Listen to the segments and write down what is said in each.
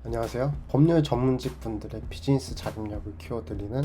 안녕하세요. 법률 전문직 분들의 비즈니스 자립력을 키워드리는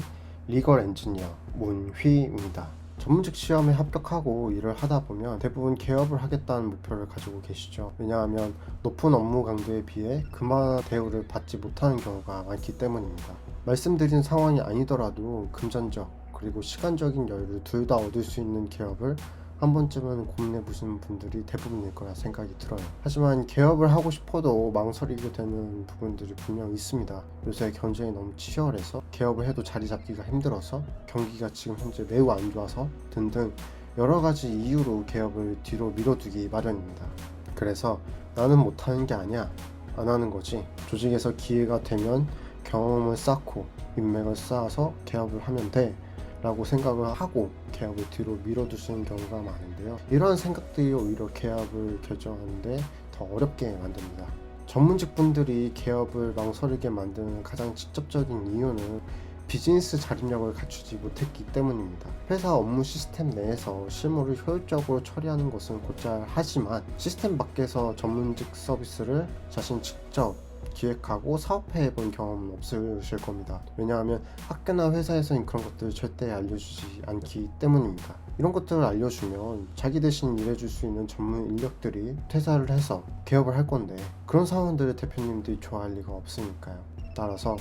리걸 엔지니어 문휘입니다. 전문직 시험에 합격하고 일을 하다 보면 대부분 개업을 하겠다는 목표를 가지고 계시죠. 왜냐하면 높은 업무 강도에 비해 그만한 대우를 받지 못하는 경우가 많기 때문입니다. 말씀드린 상황이 아니더라도 금전적 그리고 시간적인 여유를 둘 다 얻을 수 있는 개업을 한 번쯤은 고민해 보시는 분들이 대부분일 거라 생각이 들어요. 하지만 개업을 하고 싶어도 망설이게 되는 부분들이 분명 있습니다. 요새 경쟁이 너무 치열해서 개업을 해도 자리 잡기가 힘들어서 경기가 지금 현재 매우 안 좋아서 등등 여러 가지 이유로 개업을 뒤로 미뤄두기 마련입니다. 그래서 나는 못하는 게 아니야, 안 하는 거지. 조직에서 기회가 되면 경험을 쌓고 인맥을 쌓아서 개업을 하면 돼 라고 생각을 하고 개업을 뒤로 미뤄두시는 경우가 많은데요. 이런 생각들이 오히려 개업을 결정하는데 더 어렵게 만듭니다. 전문직 분들이 개업을 망설이게 만드는 가장 직접적인 이유는 비즈니스 자립력을 갖추지 못했기 때문입니다. 회사 업무 시스템 내에서 실무를 효율적으로 처리하는 것은 곧잘 하지만 시스템 밖에서 전문직 서비스를 자신 직접 기획하고 사업해 본 경험은 없으실 겁니다. 왜냐하면 학교나 회사에서는 그런 것들을 절대 알려주지 않기 때문입니다. 이런 것들을 알려주면 자기 대신 일해줄 수 있는 전문 인력들이 퇴사를 해서 개업을 할 건데 그런 상황들을 대표님들이 좋아할 리가 없으니까요. 따라서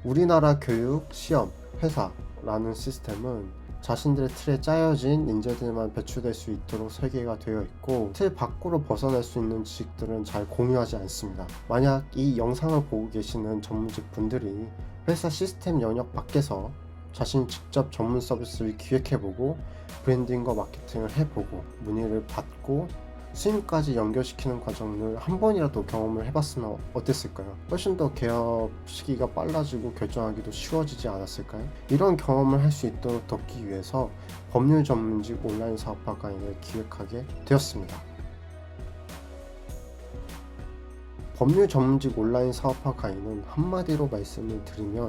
우리나라 교육, 시험, 회사라는 시스템은 자신들의 틀에 짜여진 인재들만 배출될 수 있도록 설계가 되어 있고 틀 밖으로 벗어날 수 있는 지식들은 잘 공유하지 않습니다. 만약 이 영상을 보고 계시는 전문직 분들이 회사 시스템 영역 밖에서 자신이 직접 전문 서비스를 기획해보고 브랜딩과 마케팅을 해보고 문의를 받고 수임까지 연결시키는 과정을 한 번이라도 경험을 해봤으면 어땠을까요? 훨씬 더 개업 시기가 빨라지고 결정하기도 쉬워지지 않았을까요? 이런 경험을 할 수 있도록 돕기 위해서 법률 전문직 온라인 사업화 강의를 기획하게 되었습니다. 법률 전문직 온라인 사업화 강의는 한마디로 말씀을 드리면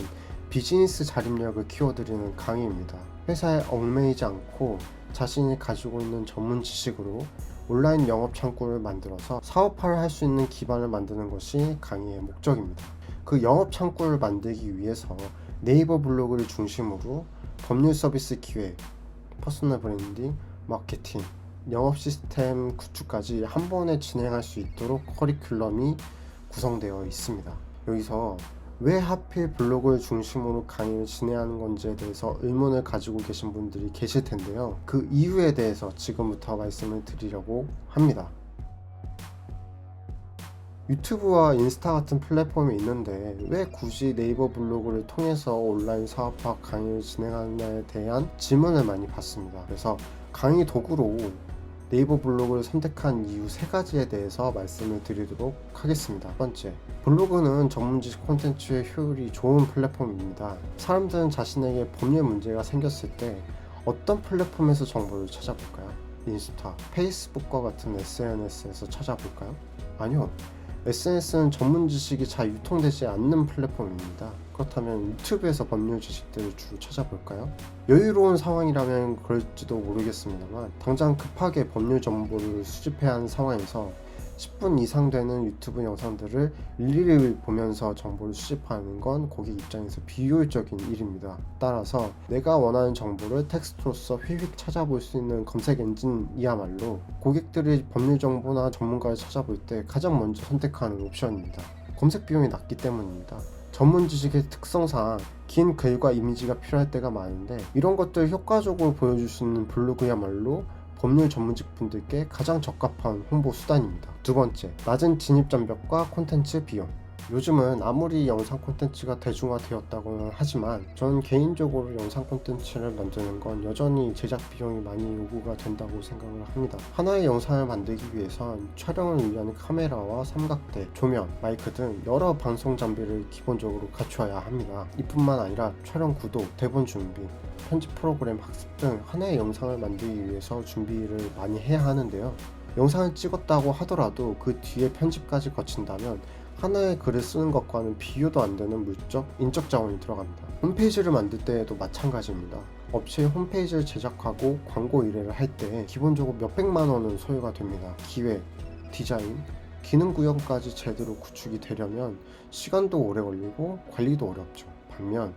비즈니스 자립력을 키워드리는 강의입니다. 회사에 얽매이지 않고 자신이 가지고 있는 전문 지식으로 온라인 영업 창구를 만들어서 사업화를 할 수 있는 기반을 만드는 것이 강의의 목적입니다. 그 영업 창구를 만들기 위해서 네이버 블로그를 중심으로 법률 서비스 기획, 퍼스널 브랜딩, 마케팅, 영업 시스템 구축까지 한 번에 진행할 수 있도록 커리큘럼이 구성되어 있습니다. 여기서 왜 하필 블로그를 중심으로 강의를 진행하는 건지에 대해서 의문을 가지고 계신 분들이 계실 텐데요. 그 이유에 대해서 지금부터 말씀을 드리려고 합니다. 유튜브와 인스타 같은 플랫폼이 있는데 왜 굳이 네이버 블로그를 통해서 온라인 사업화 강의를 진행하느냐에 대한 질문을 많이 받습니다. 그래서 강의 도구로 네이버 블로그를 선택한 이유 3가지에 대해서 말씀을 드리도록 하겠습니다. 첫 번째, 블로그는 전문지식 콘텐츠의 효율이 좋은 플랫폼입니다. 사람들은 자신에게 법률 문제가 생겼을 때 어떤 플랫폼에서 정보를 찾아볼까요? 인스타, 페이스북과 같은 SNS에서 찾아볼까요? 아니요. SNS는 전문 지식이 잘 유통되지 않는 플랫폼입니다. 그렇다면 유튜브에서 법률 지식들을 주로 찾아볼까요? 여유로운 상황이라면 그럴지도 모르겠습니다만 당장 급하게 법률 정보를 수집해야 하는 상황에서 10분 이상 되는 유튜브 영상들을 일일이 보면서 정보를 수집하는 건 고객 입장에서 비효율적인 일입니다. 따라서 내가 원하는 정보를 텍스트로서 휙휙 찾아볼 수 있는 검색 엔진이야말로 고객들이 법률 정보나 전문가를 찾아볼 때 가장 먼저 선택하는 옵션입니다. 검색 비용이 낮기 때문입니다. 전문 지식의 특성상 긴 글과 이미지가 필요할 때가 많은데 이런 것들을 효과적으로 보여줄 수 있는 블로그야말로 법률 전문직 분들께 가장 적합한 홍보 수단입니다. 두 번째, 낮은 진입 장벽과 콘텐츠 비용. 요즘은 아무리 영상 콘텐츠가 대중화되었다고는 하지만 저는 개인적으로 영상 콘텐츠를 만드는 건 여전히 제작 비용이 많이 요구가 된다고 생각을 합니다. 하나의 영상을 만들기 위해선 촬영을 위한 카메라와 삼각대, 조명, 마이크 등 여러 방송 장비를 기본적으로 갖춰야 합니다. 이뿐만 아니라 촬영 구도, 대본 준비, 편집 프로그램 학습 등 하나의 영상을 만들기 위해서 준비를 많이 해야 하는데요. 영상을 찍었다고 하더라도 그 뒤에 편집까지 거친다면 하나의 글을 쓰는 것과는 비교도 안 되는 물적, 인적 자원이 들어갑니다. 홈페이지를 만들 때에도 마찬가지입니다. 업체의 홈페이지를 제작하고 광고 의뢰를 할 때 기본적으로 몇백만 원은 소요가 됩니다. 기획, 디자인, 기능 구현까지 제대로 구축이 되려면 시간도 오래 걸리고 관리도 어렵죠. 반면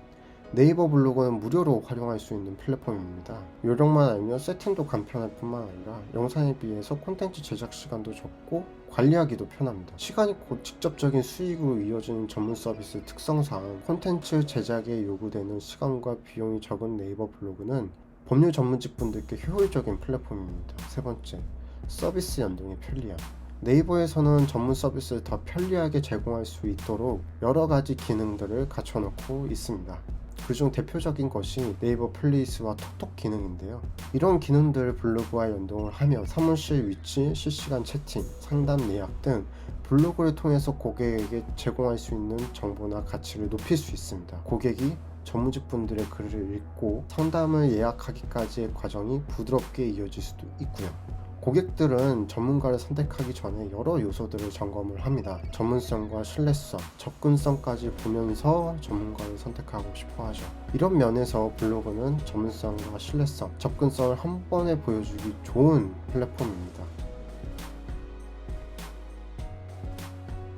네이버 블로그는 무료로 활용할 수 있는 플랫폼입니다. 요령만 알면 세팅도 간편할 뿐만 아니라 영상에 비해서 콘텐츠 제작 시간도 적고 관리하기도 편합니다. 시간이 곧 직접적인 수익으로 이어지는 전문 서비스 특성상 콘텐츠 제작에 요구되는 시간과 비용이 적은 네이버 블로그는 법률 전문직 분들께 효율적인 플랫폼입니다. 세 번째, 서비스 연동의 편리함. 네이버에서는 전문 서비스를 더 편리하게 제공할 수 있도록 여러 가지 기능들을 갖춰놓고 있습니다. 그중 대표적인 것이 네이버 플레이스와 톡톡 기능인데요. 이런 기능들을 블로그와 연동을 하면 사무실 위치, 실시간 채팅, 상담 예약 등 블로그를 통해서 고객에게 제공할 수 있는 정보나 가치를 높일 수 있습니다. 고객이 전문직 분들의 글을 읽고 상담을 예약하기까지의 과정이 부드럽게 이어질 수도 있고요. 고객들은 전문가를 선택하기 전에 여러 요소들을 점검을 합니다. 전문성과 신뢰성, 접근성까지 보면서 전문가를 선택하고 싶어 하죠. 이런 면에서 블로그는 전문성과 신뢰성, 접근성을 한 번에 보여주기 좋은 플랫폼입니다.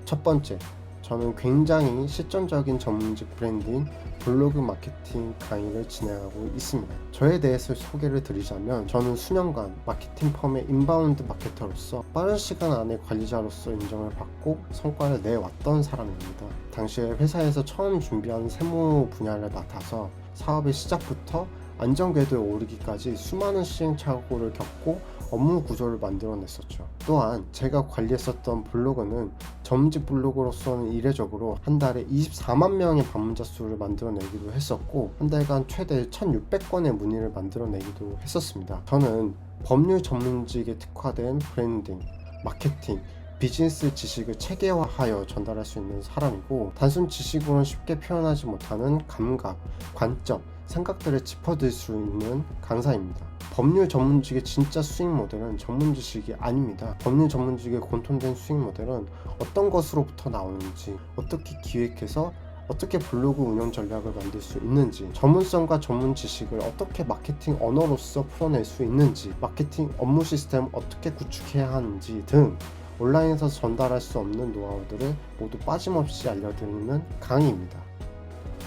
첫 번째, 저는 굉장히 실전적인 전문직 브랜딩 블로그 마케팅 강의를 진행하고 있습니다. 저에 대해서 소개를 드리자면 저는 수년간 마케팅 펌의 인바운드 마케터로서 빠른 시간 안에 관리자로서 인정을 받고 성과를 내왔던 사람입니다. 당시에 회사에서 처음 준비한 세무 분야를 맡아서 사업의 시작부터 안전궤도에 오르기까지 수많은 시행착오를 겪고 업무 구조를 만들어냈었죠. 또한 제가 관리했었던 블로그는 전문직 블로그로서는 이례적으로 한 달에 24만 명의 방문자 수를 만들어내기도 했었고 한 달간 최대 1600건의 문의를 만들어내기도 했었습니다. 저는 법률 전문직에 특화된 브랜딩, 마케팅, 비즈니스 지식을 체계화하여 전달할 수 있는 사람이고 단순 지식으로는 쉽게 표현하지 못하는 감각, 관점, 생각들을 짚어들 수 있는 강사입니다. 법률 전문직의 진짜 수익 모델은 전문 지식이 아닙니다. 법률 전문직의 공통된 수익 모델은 어떤 것으로부터 나오는지, 어떻게 기획해서 어떻게 블로그 운영 전략을 만들 수 있는지, 전문성과 전문 지식을 어떻게 마케팅 언어로서 풀어낼 수 있는지, 마케팅 업무 시스템을 어떻게 구축해야 하는지 등 온라인에서 전달할 수 없는 노하우들을 모두 빠짐없이 알려드리는 강의입니다.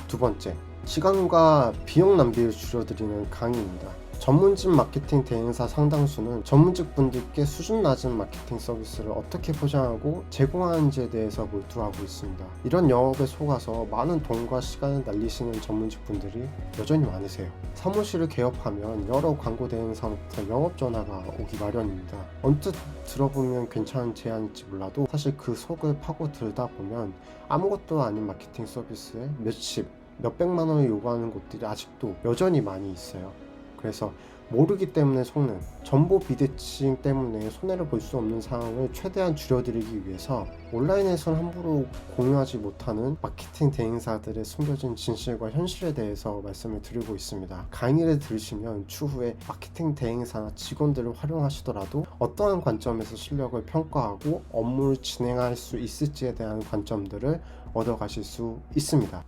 두 번째, 시간과 비용 낭비를 줄여드리는 강의입니다. 전문직 마케팅 대행사 상당수는 전문직 분들께 수준 낮은 마케팅 서비스를 어떻게 포장하고 제공하는지에 대해서 몰두하고 있습니다. 이런 영업에 속아서 많은 돈과 시간을 날리시는 전문직 분들이 여전히 많으세요. 사무실을 개업하면 여러 광고 대행사로부터 영업 전화가 오기 마련입니다. 언뜻 들어보면 괜찮은 제안일지 몰라도 사실 그 속을 파고들다 보면 아무것도 아닌 마케팅 서비스에 몇백만 원을 요구하는 곳들이 아직도 여전히 많이 있어요. 그래서 모르기 때문에 속는, 정보 비대칭 때문에 손해를 볼 수 없는 상황을 최대한 줄여드리기 위해서 온라인에서는 함부로 공유하지 못하는 마케팅 대행사들의 숨겨진 진실과 현실에 대해서 말씀을 드리고 있습니다. 강의를 들으시면 추후에 마케팅 대행사나 직원들을 활용하시더라도 어떠한 관점에서 실력을 평가하고 업무를 진행할 수 있을지에 대한 관점들을 얻어가실 수 있습니다.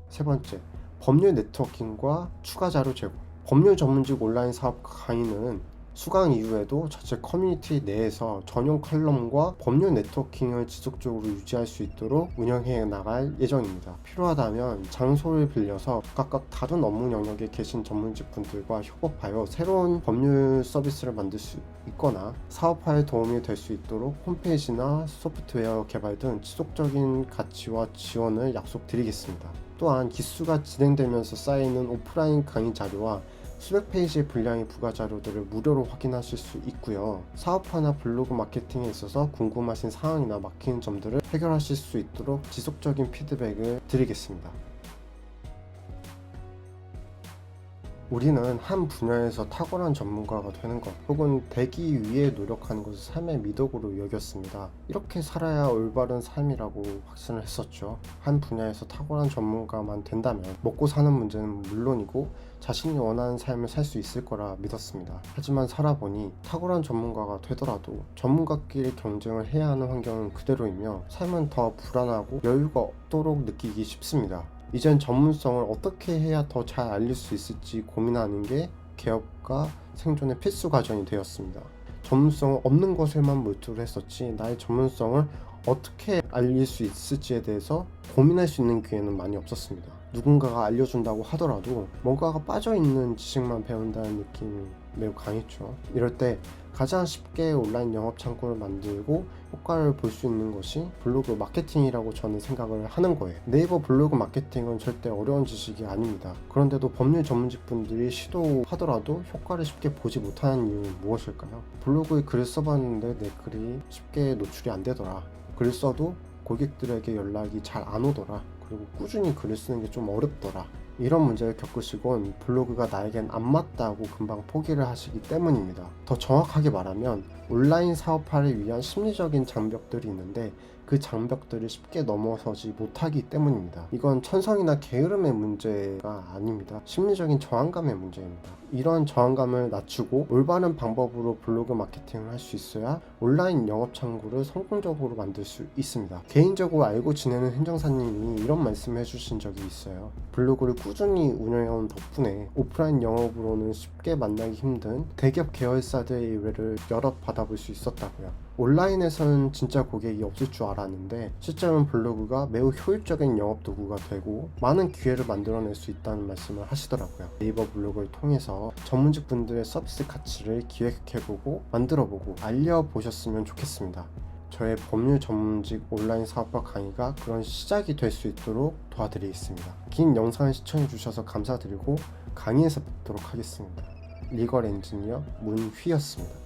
세 번째, 법률 네트워킹과 추가 자료 제공. 법률 전문직 온라인 사업 강의는 수강 이후에도 자체 커뮤니티 내에서 전용 칼럼과 법률 네트워킹을 지속적으로 유지할 수 있도록 운영해 나갈 예정입니다. 필요하다면 장소를 빌려서 각각 다른 업무 영역에 계신 전문직 분들과 협업하여 새로운 법률 서비스를 만들 수 있거나 사업화에 도움이 될 수 있도록 홈페이지나 소프트웨어 개발 등 지속적인 가치와 지원을 약속드리겠습니다. 또한 기수가 진행되면서 쌓이는 오프라인 강의 자료와 수백 페이지의 분량의 부가 자료들을 무료로 확인하실 수 있고요. 사업화나 블로그 마케팅에 있어서 궁금하신 사항이나 막히는 점들을 해결하실 수 있도록 지속적인 피드백을 드리겠습니다. 우리는 한 분야에서 탁월한 전문가가 되는 것 혹은 되기 위해 노력하는 것을 삶의 미덕으로 여겼습니다. 이렇게 살아야 올바른 삶이라고 확신을 했었죠. 한 분야에서 탁월한 전문가만 된다면 먹고 사는 문제는 물론이고 자신이 원하는 삶을 살 수 있을 거라 믿었습니다. 하지만 살아보니 탁월한 전문가가 되더라도 전문가끼리 경쟁을 해야 하는 환경은 그대로이며 삶은 더 불안하고 여유가 없도록 느끼기 쉽습니다. 이젠 전문성을 어떻게 해야 더 잘 알릴 수 있을지 고민하는 게 개업과 생존의 필수 과정이 되었습니다. 전문성 없는 것에만 몰두를 했었지 나의 전문성을 어떻게 알릴 수 있을지에 대해서 고민할 수 있는 기회는 많이 없었습니다. 누군가가 알려준다고 하더라도 뭔가가 빠져있는 지식만 배운다는 느낌이 매우 강했죠. 이럴 때 가장 쉽게 온라인 영업 창구를 만들고 효과를 볼 수 있는 것이 블로그 마케팅이라고 저는 생각을 하는 거예요. 네이버 블로그 마케팅은 절대 어려운 지식이 아닙니다. 그런데도 법률 전문직 분들이 시도하더라도 효과를 쉽게 보지 못하는 이유는 무엇일까요? 블로그에 글을 써봤는데 내 글이 쉽게 노출이 안 되더라. 글을 써도 고객들에게 연락이 잘 안 오더라. 그리고 꾸준히 글을 쓰는 게 좀 어렵더라. 이런 문제를 겪으시곤 블로그가 나에겐 안 맞다고 금방 포기를 하시기 때문입니다. 더 정확하게 말하면 온라인 사업화를 위한 심리적인 장벽들이 있는데 그 장벽들을 쉽게 넘어서지 못하기 때문입니다. 이건 천성이나 게으름의 문제가 아닙니다. 심리적인 저항감의 문제입니다. 이런 저항감을 낮추고 올바른 방법으로 블로그 마케팅을 할 수 있어야 온라인 영업 창구를 성공적으로 만들 수 있습니다. 개인적으로 알고 지내는 행정사님이 이런 말씀을 해주신 적이 있어요. 블로그를 꾸준히 운영해온 덕분에 오프라인 영업으로는 쉽게 만나기 힘든 대기업 계열사들의 의뢰를 여럿 받아볼 수 있었다고요. 온라인에서는 진짜 고객이 없을 줄 알았는데 실제로는 블로그가 매우 효율적인 영업 도구가 되고 많은 기회를 만들어낼 수 있다는 말씀을 하시더라고요. 네이버 블로그를 통해서 전문직 분들의 서비스 가치를 기획해보고 만들어보고 알려보셨으면 좋겠습니다. 저의 법률 전문직 온라인 사업화 강의가 그런 시작이 될 수 있도록 도와드리겠습니다. 긴 영상을 시청해주셔서 감사드리고 강의에서 뵙도록 하겠습니다. 리걸 엔지니어 문휘였습니다.